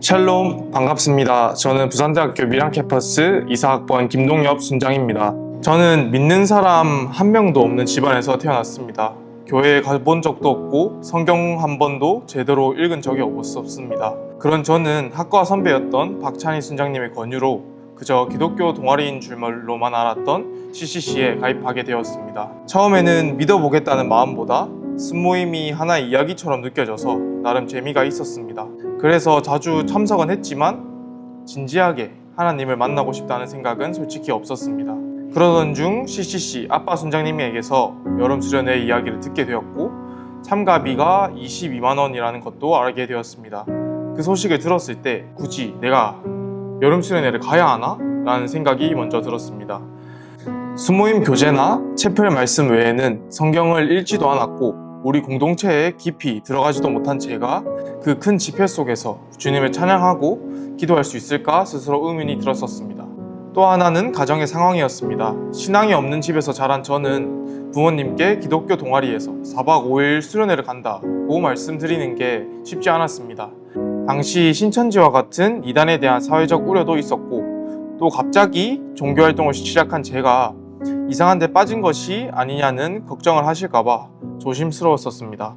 샬롬, 반갑습니다. 저는 부산대학교 미랑캠퍼스 이사학번 김동엽 순장입니다. 저는 믿는 사람 한 명도 없는 집안에서 태어났습니다. 교회에 가본 적도 없고 성경 한 번도 제대로 읽은 적이 없었습니다. 그런 저는 학과 선배였던 박찬희 순장님의 권유로 그저 기독교 동아리인 줄로만 알았던 CCC에 가입하게 되었습니다. 처음에는 믿어보겠다는 마음보다 순모임이 하나의 이야기처럼 느껴져서 나름 재미가 있었습니다. 그래서 자주 참석은 했지만 진지하게 하나님을 만나고 싶다는 생각은 솔직히 없었습니다. 그러던 중 CCC 아빠 순장님에게서 여름 수련회 이야기를 듣게 되었고 참가비가 22만 원이라는 것도 알게 되었습니다. 그 소식을 들었을 때 굳이 내가 여름 수련회를 가야 하나? 라는 생각이 먼저 들었습니다. 순모임 교재나 채플 말씀 외에는 성경을 읽지도 않았고 우리 공동체에 깊이 들어가지도 못한 제가 그 큰 집회 속에서 주님을 찬양하고 기도할 수 있을까 스스로 의문이 들었었습니다. 또 하나는 가정의 상황이었습니다. 신앙이 없는 집에서 자란 저는 부모님께 기독교 동아리에서 4박 5일 수련회를 간다고 말씀드리는 게 쉽지 않았습니다. 당시 신천지와 같은 이단에 대한 사회적 우려도 있었고 또 갑자기 종교활동을 시작한 제가 이상한 데 빠진 것이 아니냐는 걱정을 하실까봐 조심스러웠었습니다.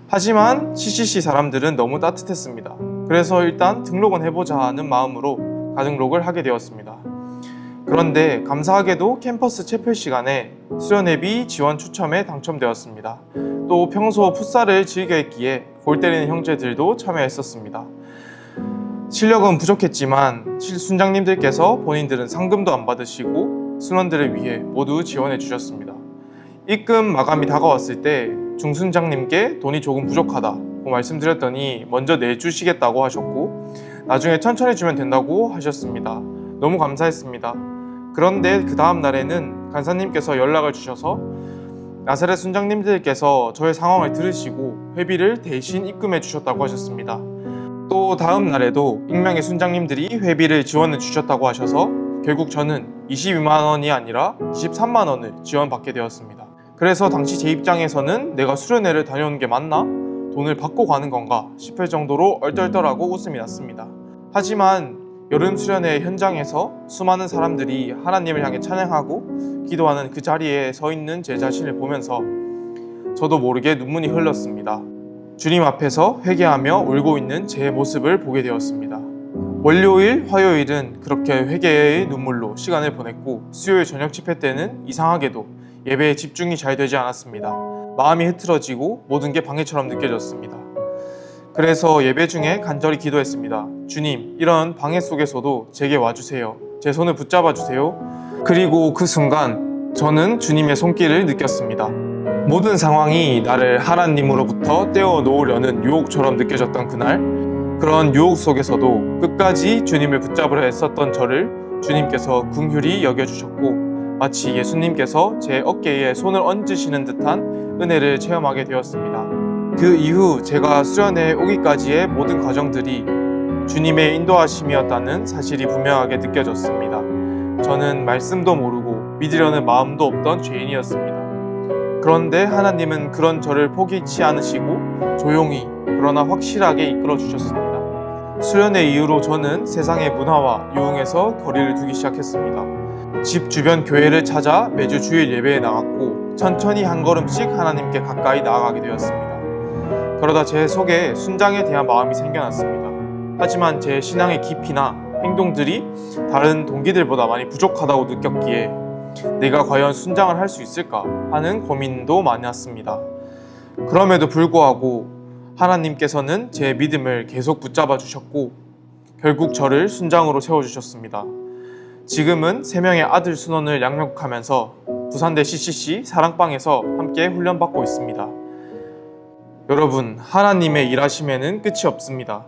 하지만 CCC 사람들은 너무 따뜻했습니다. 그래서 일단 등록은 해보자 하는 마음으로 가등록을 하게 되었습니다. 그런데 감사하게도 캠퍼스 채플 시간에 수련회비 지원 추첨에 당첨되었습니다. 또 평소 풋살을 즐겨 했기에 골 때리는 형제들도 참여했었습니다. 실력은 부족했지만 순장님들께서 본인들은 상금도 안 받으시고 순원들을 위해 모두 지원해 주셨습니다. 입금 마감이 다가왔을 때 중순장님께 돈이 조금 부족하다고 말씀드렸더니 먼저 내주시겠다고 하셨고 나중에 천천히 주면 된다고 하셨습니다. 너무 감사했습니다. 그런데 그 다음 날에는 간사님께서 연락을 주셔서 나사렛 순장님들께서 저의 상황을 들으시고 회비를 대신 입금해 주셨다고 하셨습니다. 또 다음 날에도 익명의 순장님들이 회비를 지원해 주셨다고 하셔서 결국 저는 22만 원이 아니라 23만 원을 지원받게 되었습니다. 그래서 당시 제 입장에서는 내가 수련회를 다녀오는 게 맞나? 돈을 받고 가는 건가? 싶을 정도로 얼떨떨하고 웃음이 났습니다. 하지만 여름 수련회 현장에서 수많은 사람들이 하나님을 향해 찬양하고 기도하는 그 자리에 서 있는 제 자신을 보면서 저도 모르게 눈물이 흘렀습니다. 주님 앞에서 회개하며 울고 있는 제 모습을 보게 되었습니다. 월요일, 화요일은 그렇게 회개의 눈물로 시간을 보냈고 수요일 저녁 집회 때는 이상하게도 예배에 집중이 잘 되지 않았습니다. 마음이 흐트러지고 모든 게 방해처럼 느껴졌습니다. 그래서 예배 중에 간절히 기도했습니다. 주님, 이런 방해 속에서도 제게 와주세요. 제 손을 붙잡아 주세요. 그리고 그 순간 저는 주님의 손길을 느꼈습니다. 모든 상황이 나를 하나님으로부터 떼어 놓으려는 유혹처럼 느껴졌던 그날, 그런 유혹 속에서도 끝까지 주님을 붙잡으려 했었던 저를 주님께서 긍휼히 여겨주셨고 마치 예수님께서 제 어깨에 손을 얹으시는 듯한 은혜를 체험하게 되었습니다. 그 이후 제가 수련회에 오기까지의 모든 과정들이 주님의 인도하심이었다는 사실이 분명하게 느껴졌습니다. 저는 말씀도 모르고 믿으려는 마음도 없던 죄인이었습니다. 그런데 하나님은 그런 저를 포기치 않으시고 조용히 그러나 확실하게 이끌어 주셨습니다. 수련회 이후로 저는 세상의 문화와 유흥에서 거리를 두기 시작했습니다. 집 주변 교회를 찾아 매주 주일 예배에 나갔고 천천히 한 걸음씩 하나님께 가까이 나아가게 되었습니다. 그러다 제 속에 순장에 대한 마음이 생겨났습니다. 하지만 제 신앙의 깊이나 행동들이 다른 동기들보다 많이 부족하다고 느꼈기에 내가 과연 순장을 할 수 있을까 하는 고민도 많았습니다. 그럼에도 불구하고 하나님께서는 제 믿음을 계속 붙잡아 주셨고 결국 저를 순장으로 세워주셨습니다. 지금은 3명의 아들 순원을 양육하면서 부산대 CCC 사랑방에서 함께 훈련받고 있습니다. 여러분, 하나님의 일하심에는 끝이 없습니다.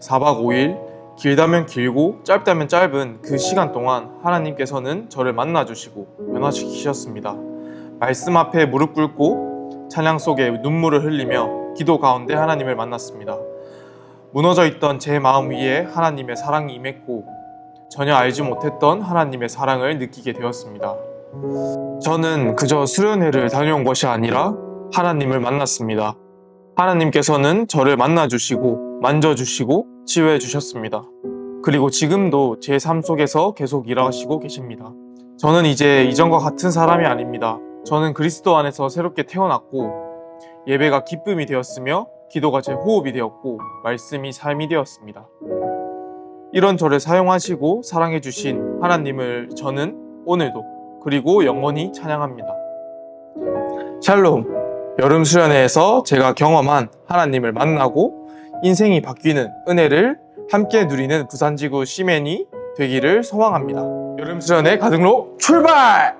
4박 5일, 길다면 길고 짧다면 짧은 그 시간 동안 하나님께서는 저를 만나주시고 변화시키셨습니다. 말씀 앞에 무릎 꿇고 찬양 속에 눈물을 흘리며 기도 가운데 하나님을 만났습니다. 무너져 있던 제 마음 위에 하나님의 사랑이 임했고 전혀 알지 못했던 하나님의 사랑을 느끼게 되었습니다. 저는 그저 수련회를 다녀온 것이 아니라 하나님을 만났습니다. 하나님께서는 저를 만나주시고 만져주시고 치유해 주셨습니다. 그리고 지금도 제 삶 속에서 계속 일하시고 계십니다. 저는 이제 이전과 같은 사람이 아닙니다. 저는 그리스도 안에서 새롭게 태어났고 예배가 기쁨이 되었으며 기도가 제 호흡이 되었고 말씀이 삶이 되었습니다. 이런 저를 사용하시고 사랑해 주신 하나님을 저는 오늘도 그리고 영원히 찬양합니다. 샬롬, 여름 수련회에서 제가 경험한 하나님을 만나고 인생이 바뀌는 은혜를 함께 누리는 부산지구 시멘이 되기를 소망합니다. 여름 수련회 가등록 출발!